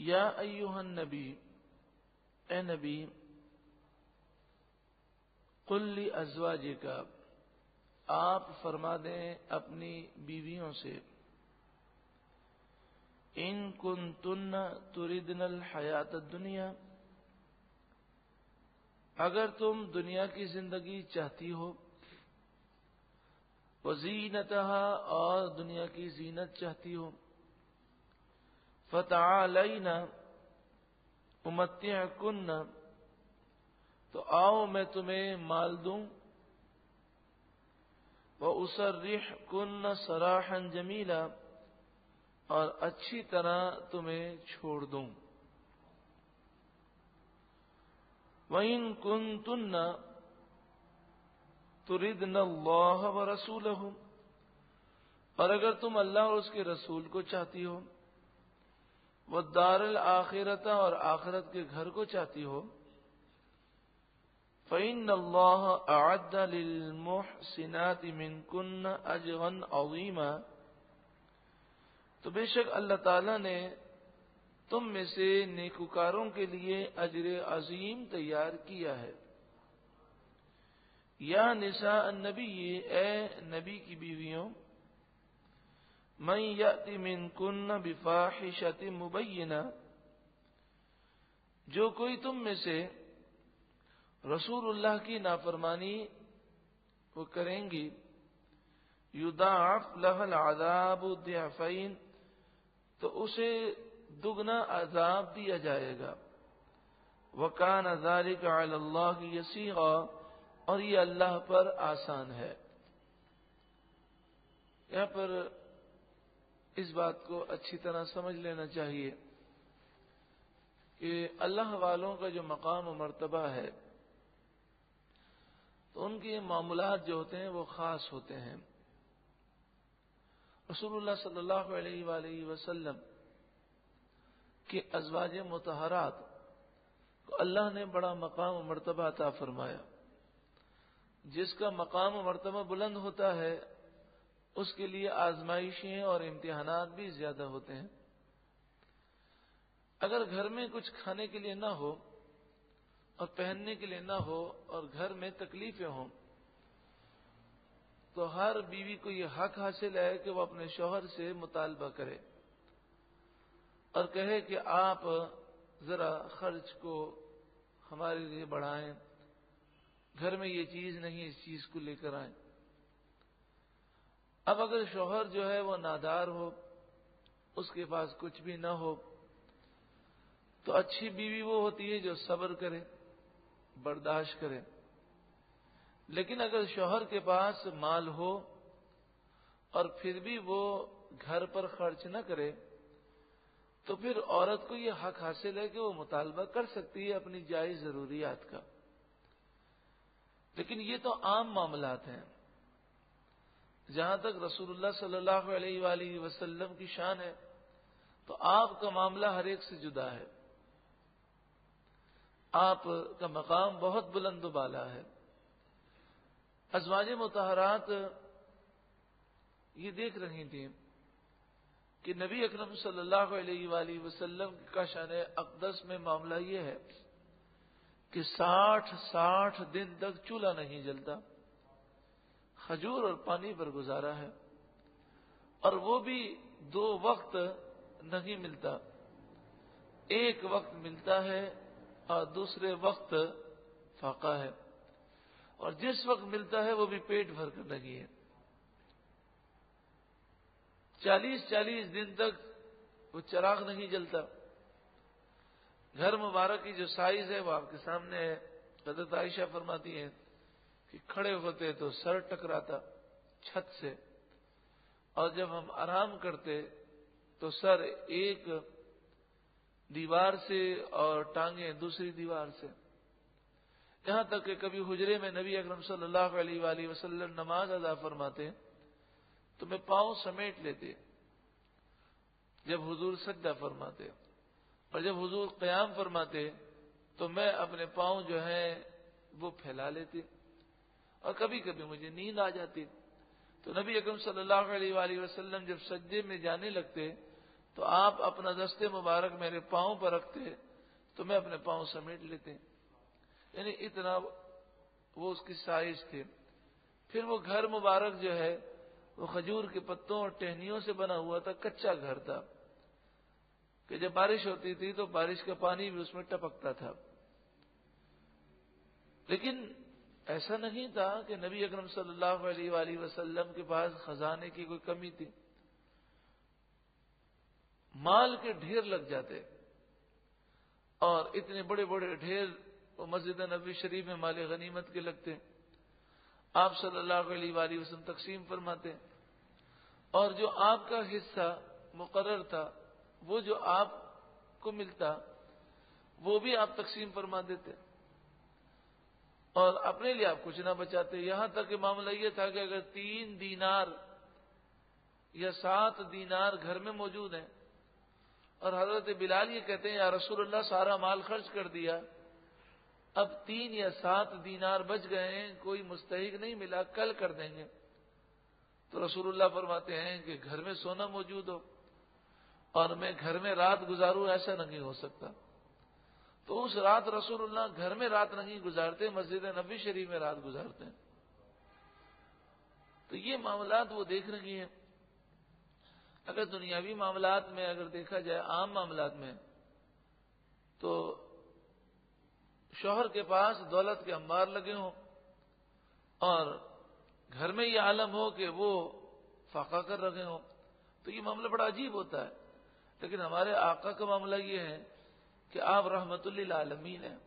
یا ایھا النبی، اے نبی، قل لازواجک، آپ فرما دیں اپنی بیویوں سے، ان کنتن تردن الحیات الدنیا، اگر تم دنیا کی زندگی چاہتی ہو، وزینتہا، اور دنیا کی زینت چاہتی ہو، فتعالین امتعکن، تو آؤ میں تمہیں مال دوں، واسرحکن سراحا جمیلا، اور اچھی طرح تمہیں چھوڑ دوں، وَإِن كُنتُنَّ تُرِدْنَ اللَّهَ وَرَسُولَهُ، اور اگر تم اللہ اور اس کے رسول کو چاہتی ہو، وَالدَّارَ الْآخِرَةَ، اور آخرت کے گھر کو چاہتی ہو، فَإِنَّ اللَّهَ أَعَدَّ لِلْمُحْسِنَاتِ مِنْكُنَّ أَجْرًا عَظِيمًا، تو بے شک اللہ تعالیٰ نے تم میں سے نیکوکاروں کے لیے اجر عظیم تیار کیا ہے۔ یا نساء النبی، اے نبی کی بیویوں، من یأت منکن بفاحشۃ مبینہ، جو کوئی تم میں سے رسول اللہ کی نافرمانی وہ کریں گی، یضاعف لها العذاب ضعفین، تو اسے دگنا عذاب دیا جائے گا، وَكَانَ ذَلِكَ عَلَى اللَّهِ يَسِيرًا، اور یہ اللہ پر آسان ہے۔ یہاں پر اس بات کو اچھی طرح سمجھ لینا چاہیے کہ اللہ والوں کا جو مقام و مرتبہ ہے، تو ان کے معاملات جو ہوتے ہیں وہ خاص ہوتے ہیں۔ رسول اللہ صلی اللہ علیہ وآلہ وسلم کہ ازواج مطہرات کو اللہ نے بڑا مقام و مرتبہ عطا فرمایا۔ جس کا مقام و مرتبہ بلند ہوتا ہے اس کے لیے آزمائشیں اور امتحانات بھی زیادہ ہوتے ہیں۔ اگر گھر میں کچھ کھانے کے لیے نہ ہو اور پہننے کے لیے نہ ہو اور گھر میں تکلیفیں ہوں، تو ہر بیوی کو یہ حق حاصل ہے کہ وہ اپنے شوہر سے مطالبہ کرے اور کہے کہ آپ ذرا خرچ کو ہمارے لیے بڑھائیں، گھر میں یہ چیز نہیں، اس چیز کو لے کر آئیں۔ اب اگر شوہر جو ہے وہ نادار ہو، اس کے پاس کچھ بھی نہ ہو، تو اچھی بیوی وہ ہوتی ہے جو صبر کرے، برداشت کرے۔ لیکن اگر شوہر کے پاس مال ہو اور پھر بھی وہ گھر پر خرچ نہ کرے، تو پھر عورت کو یہ حق حاصل ہے کہ وہ مطالبہ کر سکتی ہے اپنی جائز ضروریات کا۔ لیکن یہ تو عام معاملات ہیں۔ جہاں تک رسول اللہ صلی اللہ علیہ وآلہ وسلم کی شان ہے تو آپ کا معاملہ ہر ایک سے جدا ہے۔ آپ کا مقام بہت بلند و بالا ہے۔ ازواج مطہرات یہ دیکھ رہی تھیں کہ نبی اکرم صلی اللہ علیہ وآلہ وسلم کا شان اقدس میں معاملہ یہ ہے کہ 60 دن تک چولہا نہیں جلتا، کھجور اور پانی پر گزارا ہے، اور وہ بھی 2 وقت نہیں ملتا، ایک وقت ملتا ہے اور دوسرے وقت فاقہ ہے، اور جس وقت ملتا ہے وہ بھی پیٹ بھر کر نہیں ہے۔ 40 دن تک وہ چراغ نہیں جلتا۔ گھر مبارک کی جو سائز ہے وہ آپ کے سامنے ہے۔ حضرت عائشہ فرماتی ہیں کہ کھڑے ہوتے تو سر ٹکراتا چھت سے، اور جب ہم آرام کرتے تو سر ایک دیوار سے اور ٹانگیں دوسری دیوار سے، یہاں تک کہ کبھی حجرے میں نبی اکرم صلی اللہ علیہ وآلہ وسلم نماز ادا فرماتے تو میں پاؤں سمیٹ لیتے جب حضور سجدہ فرماتے، اور جب حضور قیام فرماتے تو میں اپنے پاؤں جو ہیں وہ پھیلا لیتے، اور کبھی کبھی مجھے نیند آ جاتی تو نبی اکرم صلی اللہ علیہ وآلہ وسلم جب سجدے میں جانے لگتے تو آپ اپنا دستے مبارک میرے پاؤں پر رکھتے تو میں اپنے پاؤں سمیٹ لیتے. یعنی اتنا وہ اس کی سائز تھے. پھر وہ گھر مبارک جو ہے وہ کھجور کے پتوں اور ٹہنیوں سے بنا ہوا تھا, کچا گھر تھا کہ جب بارش ہوتی تھی تو بارش کا پانی بھی اس میں ٹپکتا تھا. لیکن ایسا نہیں تھا کہ نبی اکرم صلی اللہ علیہ وآلہ وسلم کے پاس خزانے کی کوئی کمی تھی. مال کے ڈھیر لگ جاتے اور اتنے بڑے بڑے ڈھیر وہ مسجد نبوی شریف میں مال غنیمت کے لگتے. آپ صلی اللہ علیہ وآلہ وسلم تقسیم فرماتے اور جو آپ کا حصہ مقرر تھا وہ جو آپ کو ملتا وہ بھی آپ تقسیم فرما دیتے اور اپنے لیے آپ کچھ نہ بچاتے. یہاں تک کہ معاملہ یہ تھا کہ اگر 3 دینار یا 7 دینار گھر میں موجود ہیں اور حضرت بلال یہ کہتے ہیں یا رسول اللہ سارا مال خرچ کر دیا, اب 3 یا 7 دینار بچ گئے ہیں, کوئی مستحق نہیں ملا, کل کر دیں گے. تو رسول اللہ فرماتے ہیں کہ گھر میں سونا موجود ہو اور میں گھر میں رات گزاروں, ایسا نہیں ہو سکتا. تو اس رات رسول اللہ گھر میں رات نہیں گزارتے, مسجد نبوی شریف میں رات گزارتے ہیں. تو یہ معاملات وہ دیکھ رہی ہیں. اگر دنیاوی معاملات میں اگر دیکھا جائے, عام معاملات میں, تو شوہر کے پاس دولت کے انبار لگے ہوں اور گھر میں یہ عالم ہو کہ وہ فاقہ کر رکھے ہوں تو یہ معاملہ بڑا عجیب ہوتا ہے. لیکن ہمارے آقا کا معاملہ یہ ہے کہ آپ رحمت للعالمین ہیں,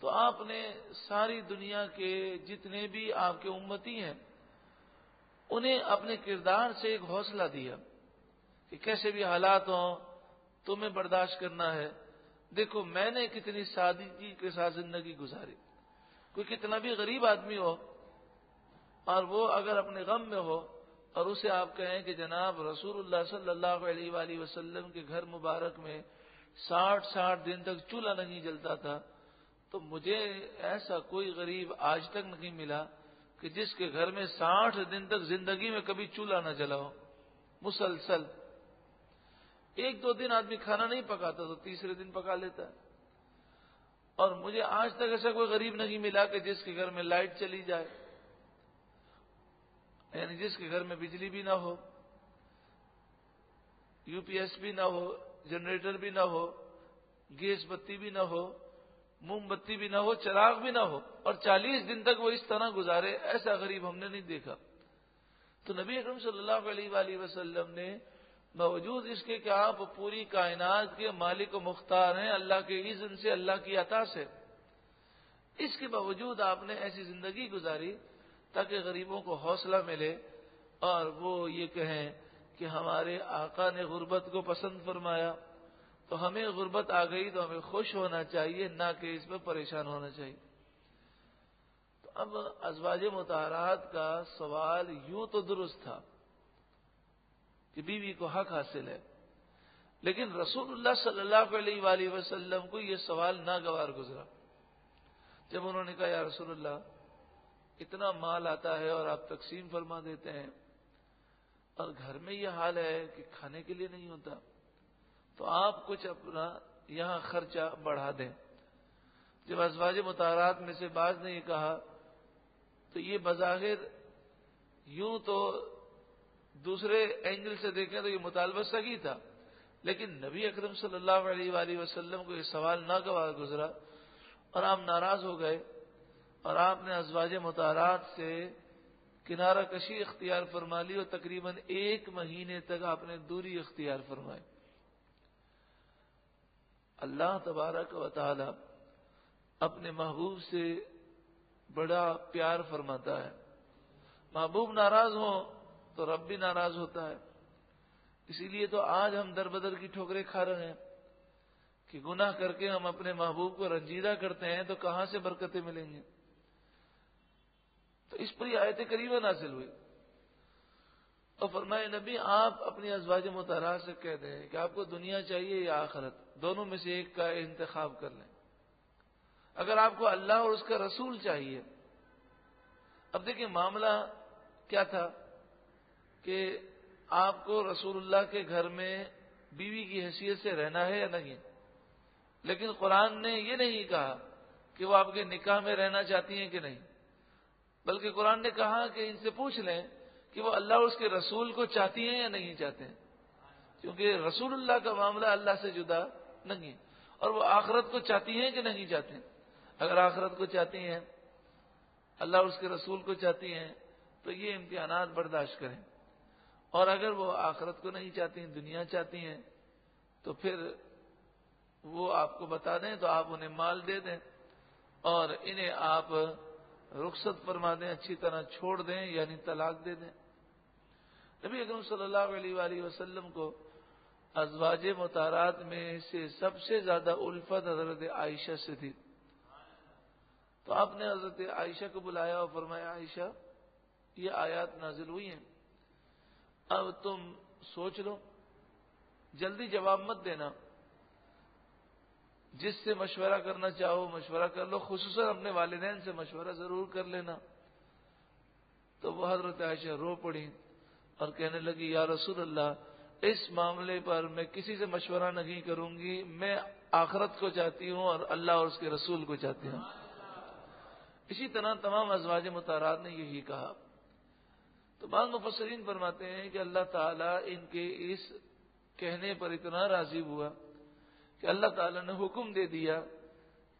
تو آپ نے ساری دنیا کے جتنے بھی آپ کے امتی ہیں انہیں اپنے کردار سے ایک حوصلہ دیا کہ کیسے بھی حالات ہوں تمہیں برداشت کرنا ہے. دیکھو میں نے کتنی سادگی کے ساتھ زندگی گزاری. کوئی کتنا بھی غریب آدمی ہو اور وہ اگر اپنے غم میں ہو اور اسے آپ کہیں کہ جناب رسول اللہ صلی اللہ علیہ وآلہ وسلم کے گھر مبارک میں 60 دن تک چولہا نہیں جلتا تھا, تو مجھے ایسا کوئی غریب آج تک نہیں ملا کہ جس کے گھر میں 60 دن تک زندگی میں کبھی چولہا نہ جلا ہو مسلسل. 1-2 دن آدمی کھانا نہیں پکاتا تو تیسرے دن پکا لیتا ہے. اور مجھے آج تک ایسا کوئی غریب نہیں ملا کہ جس کے گھر میں لائٹ چلی جائے, یعنی جس کے گھر میں بجلی بھی نہ ہو, یو پی ایس بھی نہ ہو, جنریٹر بھی نہ ہو, گیس بتی بھی نہ ہو, موم بتی بھی نہ ہو, چراغ بھی نہ ہو اور 40 دن تک وہ اس طرح گزارے. ایسا غریب ہم نے نہیں دیکھا. تو نبی اکرم صلی اللہ علیہ وآلہ وسلم نے باوجود اس کے کہ آپ پوری کائنات کے مالک و مختار ہیں, اللہ کے اذن سے, اللہ کی عطا سے, اس کے باوجود آپ نے ایسی زندگی گزاری تاکہ غریبوں کو حوصلہ ملے اور وہ یہ کہیں کہ ہمارے آقا نے غربت کو پسند فرمایا, تو ہمیں غربت آ گئی تو ہمیں خوش ہونا چاہیے, نہ کہ اس میں پریشان ہونا چاہیے. تو اب ازواج مطہرات کا سوال یوں تو درست تھا کہ بیوی کو حق حاصل ہے, لیکن رسول اللہ صلی اللہ علیہ وآلہ وسلم کو یہ سوال ناگوار گزرا. جب انہوں نے کہا یا رسول اللہ اتنا مال آتا ہے اور آپ تقسیم فرما دیتے ہیں اور گھر میں یہ حال ہے کہ کھانے کے لیے نہیں ہوتا, تو آپ کچھ اپنا یہاں خرچہ بڑھا دیں. جب ازواج مطہرات میں سے بعض نے یہ کہا تو یہ بظاہر یوں تو دوسرے اینگل سے دیکھیں تو یہ مطالبہ سگی تھا, لیکن نبی اکرم صلی اللہ علیہ وآلہ وسلم کو یہ سوال ناگوار گزرا اور آپ ناراض ہو گئے اور آپ نے ازواج مطہرات سے کنارہ کشی اختیار فرما لی اور تقریباً 1 مہینے تک آپ نے دوری اختیار فرمائی. اللہ تبارک و تعالی اپنے محبوب سے بڑا پیار فرماتا ہے. محبوب ناراض ہو تو رب بھی ناراض ہوتا ہے. اسی لیے تو آج ہم در بدر کی ٹھوکریں کھا رہے ہیں کہ گناہ کر کے ہم اپنے محبوب کو رنجیدہ کرتے ہیں تو کہاں سے برکتیں ملیں گی. تو اس پر یہ آیت کریمہ نازل ہوئی اور فرمائے نبی آپ اپنی ازواج مطہرات سے کہہ دیں کہ آپ کو دنیا چاہیے یا آخرت, دونوں میں سے ایک کا انتخاب کر لیں. اگر آپ کو اللہ اور اس کا رسول چاہیے, اب دیکھیں معاملہ کیا تھا کہ آپ کو رسول اللہ کے گھر میں بیوی کی حیثیت سے رہنا ہے یا نہیں. لیکن قرآن نے یہ نہیں کہا کہ وہ آپ کے نکاح میں رہنا چاہتی ہیں کہ نہیں، بلکہ قرآن نے کہا کہ ان سے پوچھ لیں کہ وہ اللہ اور اس کے رسول کو چاہتی ہیں یا نہیں چاہتے ہیں، کیونکہ رسول اللہ کا معاملہ اللہ سے جدا نہیں ہے. اور وہ آخرت کو چاہتی ہیں کہ نہیں چاہتے ہیں. اگر آخرت کو چاہتی ہیں، اللہ اور اس کے رسول کو چاہتی ہیں، تو یہ امتحانات برداشت کریں. اور اگر وہ آخرت کو نہیں چاہتی ہیں، دنیا چاہتی ہیں، تو پھر وہ آپ کو بتا دیں تو آپ انہیں مال دے دیں اور انہیں آپ رخصت فرما دیں، اچھی طرح چھوڑ دیں، یعنی طلاق دے دیں. نبی اکرم صلی اللہ علیہ وآلہ وسلم کو ازواج مطہرات میں سے سب سے زیادہ الفت حضرت عائشہ سے تھی. تو آپ نے حضرت عائشہ کو بلایا اور فرمایا، عائشہ یہ آیات نازل ہوئی ہیں، اب تم سوچ لو، جلدی جواب مت دینا، جس سے مشورہ کرنا چاہو مشورہ کر لو، خصوصاً اپنے والدین سے مشورہ ضرور کر لینا. تو وہ حضرت عائشہ رو پڑی اور کہنے لگی، یا رسول اللہ، اس معاملے پر میں کسی سے مشورہ نہیں کروں گی، میں آخرت کو چاہتی ہوں اور اللہ اور اس کے رسول کو چاہتی ہوں. اسی طرح تمام ازواج مطہرات نے یہی کہا. تو بعض مفسرین فرماتے ہیں کہ اللہ تعالیٰ ان کے اس کہنے پر اتنا راضی ہوا کہ اللہ تعالیٰ نے حکم دے دیا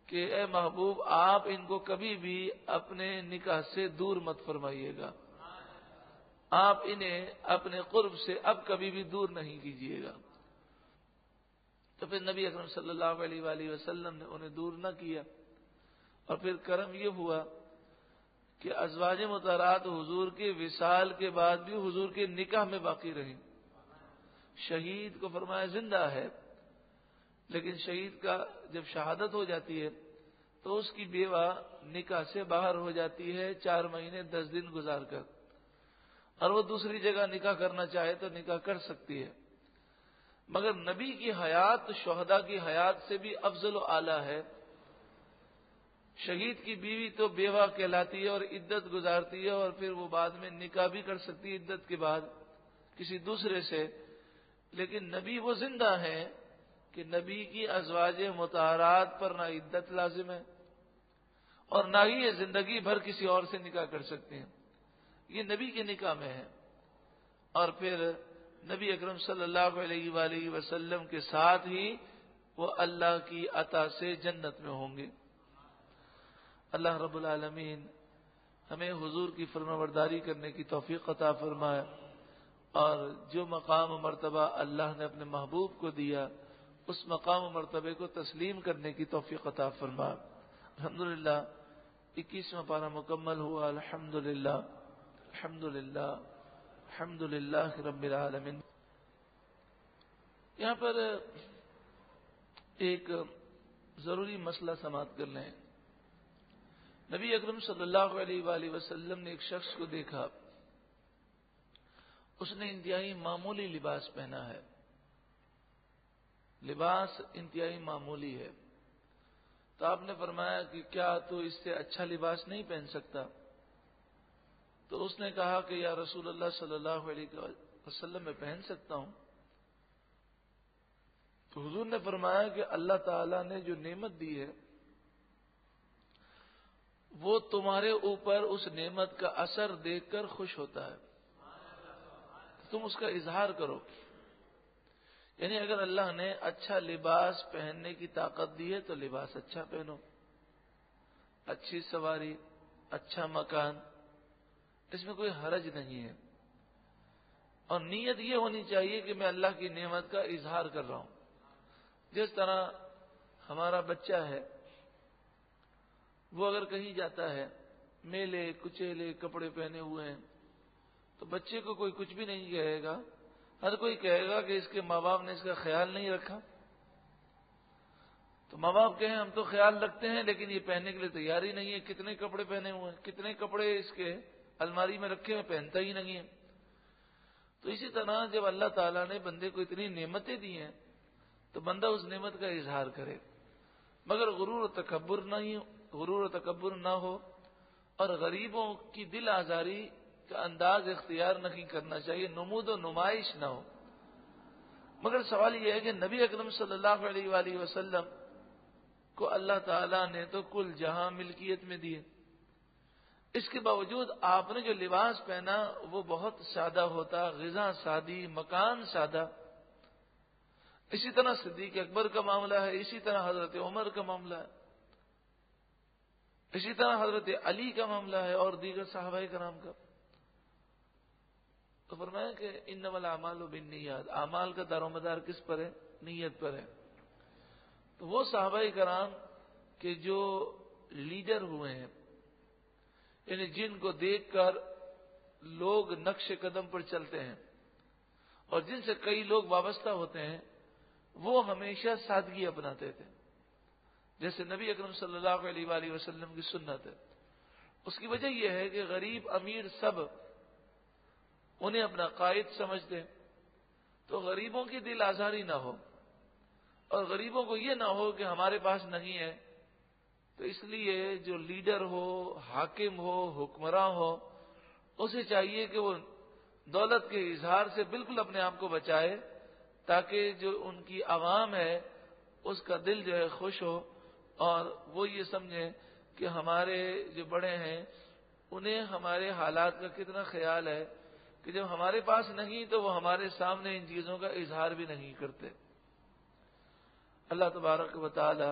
کہ اے محبوب، آپ ان کو کبھی بھی اپنے نکاح سے دور مت فرمائیے گا، آپ انہیں اپنے قرب سے اب کبھی بھی دور نہیں کیجیے گا. تو پھر نبی اکرم صلی اللہ علیہ وآلہ وسلم نے انہیں دور نہ کیا. اور پھر کرم یہ ہوا کہ ازواج مطہرات حضور کے وصال کے بعد بھی حضور کے نکاح میں باقی رہیں. شہید کو فرمایا زندہ ہے، لیکن شہید کا جب شہادت ہو جاتی ہے تو اس کی بیوہ نکاح سے باہر ہو جاتی ہے 4 مہینے 10 دن گزار کر، اور وہ دوسری جگہ نکاح کرنا چاہے تو نکاح کر سکتی ہے. مگر نبی کی حیات شہداء کی حیات سے بھی افضل و اعلیٰ ہے. شہید کی بیوی تو بیوہ کہلاتی ہے اور عدت گزارتی ہے، اور پھر وہ بعد میں نکاح بھی کر سکتی ہے عدت کے بعد کسی دوسرے سے. لیکن نبی وہ زندہ ہیں کہ نبی کی ازواج مطہرات پر نہ عدت لازم ہے اور نہ ہی یہ زندگی بھر کسی اور سے نکاح کر سکتے ہیں. یہ نبی کے نکاح میں ہے. اور پھر نبی اکرم صلی اللہ علیہ وآلہ وسلم کے ساتھ ہی وہ اللہ کی عطا سے جنت میں ہوں گے. اللہ رب العالمین ہمیں حضور کی فرمانبرداری کرنے کی توفیق عطا فرمائے، اور جو مقام و مرتبہ اللہ نے اپنے محبوب کو دیا اس مقام و مرتبے کو تسلیم کرنے کی توفیق عطا فرمائے. الحمدللہ 21واں پارہ مکمل ہوا. الحمدللہ الحمدللہ الحمدللہ رب العالمین. یہاں پر ایک ضروری مسئلہ سماعت کر لیں. نبی اکرم صلی اللہ علیہ وآلہ وسلم نے ایک شخص کو دیکھا، اس نے انتہائی معمولی لباس پہنا ہے، لباس انتہائی معمولی ہے. تو آپ نے فرمایا کہ کیا تو اس سے اچھا لباس نہیں پہن سکتا؟ تو اس نے کہا کہ یا رسول اللہ صلی اللہ علیہ وسلم میں پہن سکتا ہوں. تو حضور نے فرمایا کہ اللہ تعالیٰ نے جو نعمت دی ہے وہ تمہارے اوپر اس نعمت کا اثر دیکھ کر خوش ہوتا ہے، تم اس کا اظہار کرو. یعنی اگر اللہ نے اچھا لباس پہننے کی طاقت دی ہے تو لباس اچھا پہنو، اچھی سواری، اچھا مکان، اس میں کوئی حرج نہیں ہے. اور نیت یہ ہونی چاہیے کہ میں اللہ کی نعمت کا اظہار کر رہا ہوں. جس طرح ہمارا بچہ ہے، وہ اگر کہیں جاتا ہے میلے کچیلے کپڑے پہنے ہوئے ہیں تو بچے کو کوئی کچھ بھی نہیں کہے گا، ہر کوئی کہے گا کہ اس کے ماں باپ نے اس کا خیال نہیں رکھا. تو ماں باپ کہیں ہم تو خیال رکھتے ہیں لیکن یہ پہننے کے لیے تیار ہی نہیں ہے، کتنے کپڑے پہنے ہوئے ہیں، کتنے کپڑے اس کے الماری میں رکھے ہوئے، پہنتا ہی نہیں ہے. تو اسی طرح جب اللہ تعالیٰ نے بندے کو اتنی نعمتیں دی ہیں تو بندہ اس نعمت کا اظہار کرے، مگر غرور و تکبر نہ ہو، اور غریبوں کی دل آزاری کا انداز اختیار نہیں کرنا چاہیے، نمود و نمائش نہ ہو. مگر سوال یہ ہے کہ نبی اکرم صلی اللہ علیہ وآلہ وسلم کو اللہ تعالیٰ نے تو کل جہاں ملکیت میں دیے، اس کے باوجود آپ نے جو لباس پہنا وہ بہت سادہ ہوتا، غذا سادی، مکان سادہ۔ اسی طرح صدیق اکبر کا معاملہ ہے، اسی طرح حضرت عمر کا معاملہ ہے، اسی طرح حضرت علی کا معاملہ ہے اور دیگر صحابہ کرام کا۔ تو فرمایا کہ انما الاعمال بالنیات، اعمال کا دار و مدار کس پر ہے؟ نیت پر ہے۔ تو وہ صحابہ کرام کہ جو لیڈر ہوئے ہیں، یعنی جن کو دیکھ کر لوگ نقش قدم پر چلتے ہیں اور جن سے کئی لوگ وابستہ ہوتے ہیں، وہ ہمیشہ سادگی اپناتے تھے، جیسے نبی اکرم صلی اللہ علیہ وآلہ وسلم کی سنت ہے۔ اس کی وجہ یہ ہے کہ غریب امیر سب انہیں اپنا قائد سمجھتے، تو غریبوں کی دل آزاری نہ ہو اور غریبوں کو یہ نہ ہو کہ ہمارے پاس نہیں ہے، تو اس لیے جو لیڈر ہو، حاکم ہو، حکمراں ہو، اسے چاہیے کہ وہ دولت کے اظہار سے بالکل اپنے آپ کو بچائے، تاکہ جو ان کی عوام ہے اس کا دل جو ہے خوش ہو اور وہ یہ سمجھے کہ ہمارے جو بڑے ہیں انہیں ہمارے حالات کا کتنا خیال ہے، کہ جب ہمارے پاس نہیں تو وہ ہمارے سامنے ان چیزوں کا اظہار بھی نہیں کرتے۔ اللہ تبارک و تعالی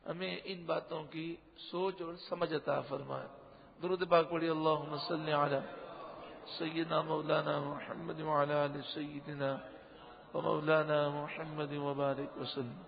ہمیں ان باتوں کی سوچ اور سمجھ عطا فرمائے۔ درود پاک پڑھی، اللہم صلی علی سیدنا مولانا محمد وعلی آل سیدنا ومولانا محمد وبارک وسلم۔